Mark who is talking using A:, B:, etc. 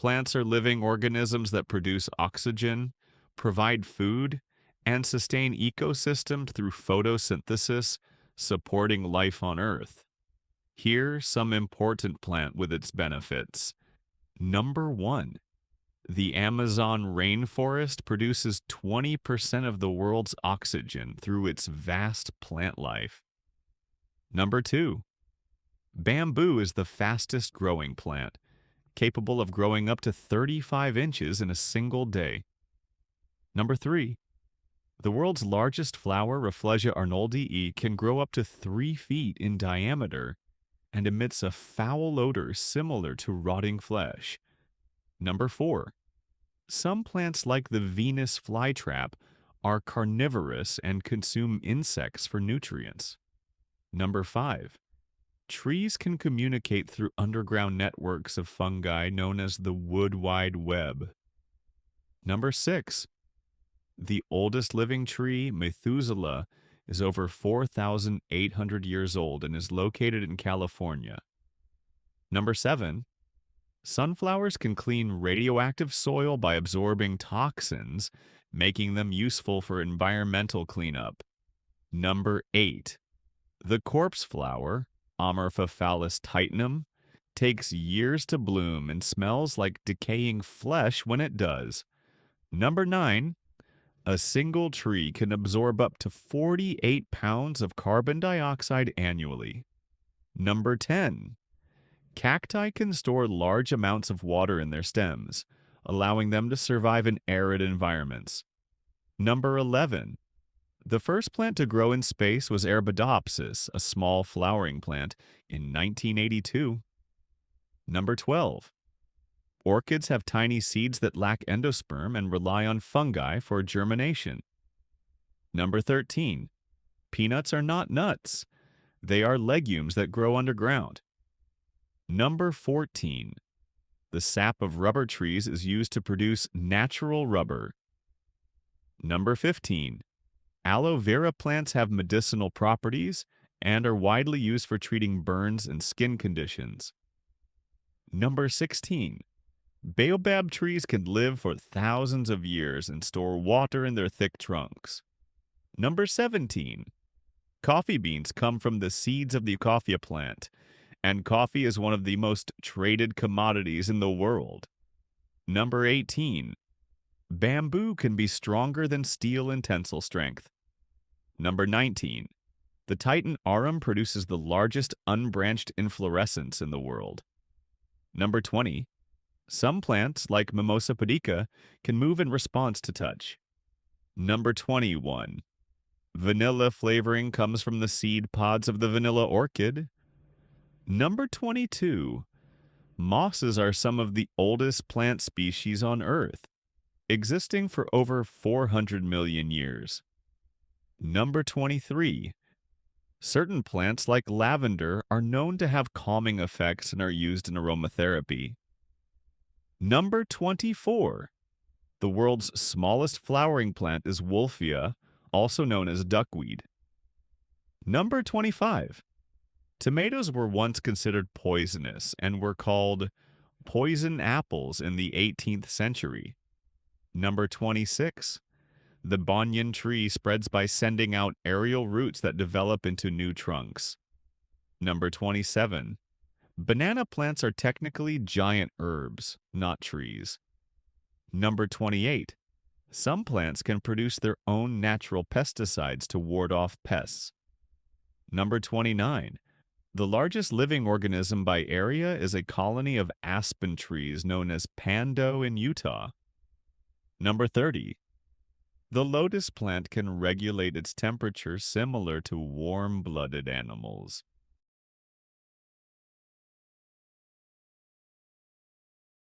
A: Plants are living organisms that produce oxygen, provide food, and sustain ecosystems through photosynthesis, supporting life on Earth. Here, some important plant with its benefits. Number one, the Amazon rainforest produces 20% of the world's oxygen through its vast plant life. Number two, bamboo is the fastest growing plant, capable of growing up to 35 inches in a single day. Number three, the world's largest flower, Rafflesia arnoldii, can grow up to 3 feet in diameter and emits a foul odor similar to rotting flesh. Number four, some plants like the Venus flytrap are carnivorous and consume insects for nutrients. Number five, trees can communicate through underground networks of fungi known as the Wood Wide Web. Number six, the oldest living tree, Methuselah, is over 4,800 years old and is located in California. Number seven, sunflowers can clean radioactive soil by absorbing toxins, making them useful for environmental cleanup. Number eight, the corpse flower, Amorphophallus titanum, takes years to bloom and smells like decaying flesh when it does. Number nine, a single tree can absorb up to 48 pounds of carbon dioxide annually. Number 10, cacti can store large amounts of water in their stems, allowing them to survive in arid environments. Number 11, the first plant to grow in space was Arabidopsis, a small flowering plant, in 1982. Number 12, orchids have tiny seeds that lack endosperm and rely on fungi for germination. Number 13, peanuts are not nuts. They are legumes that grow underground. Number 14, the sap of rubber trees is used to produce natural rubber. Number 15, aloe vera plants have medicinal properties and are widely used for treating burns and skin conditions. Number 16, baobab trees can live for thousands of years and store water in their thick trunks. Number 17, coffee beans come from the seeds of the coffea plant, and coffee is one of the most traded commodities in the world. Number 18, bamboo can be stronger than steel in tensile strength. Number 19, the Titan arum produces the largest unbranched inflorescence in the world. Number 20, some plants, like Mimosa pudica, can move in response to touch. Number 21, vanilla flavoring comes from the seed pods of the vanilla orchid. Number 22, mosses are some of the oldest plant species on Earth, existing for over 400 million years. Number 23, certain plants like lavender are known to have calming effects and are used in aromatherapy. Number 24, the world's smallest flowering plant is Wolffia, also known as duckweed. Number 25, tomatoes were once considered poisonous and were called poison apples in the 18th century. Number 26, the banyan tree spreads by sending out aerial roots that develop into new trunks. Number 27, banana plants are technically giant herbs, not trees. Number 28, some plants can produce their own natural pesticides to ward off pests. Number 29, the largest living organism by area is a colony of aspen trees known as Pando in Utah. Number 30, the lotus plant can regulate its temperature similar to warm-blooded animals.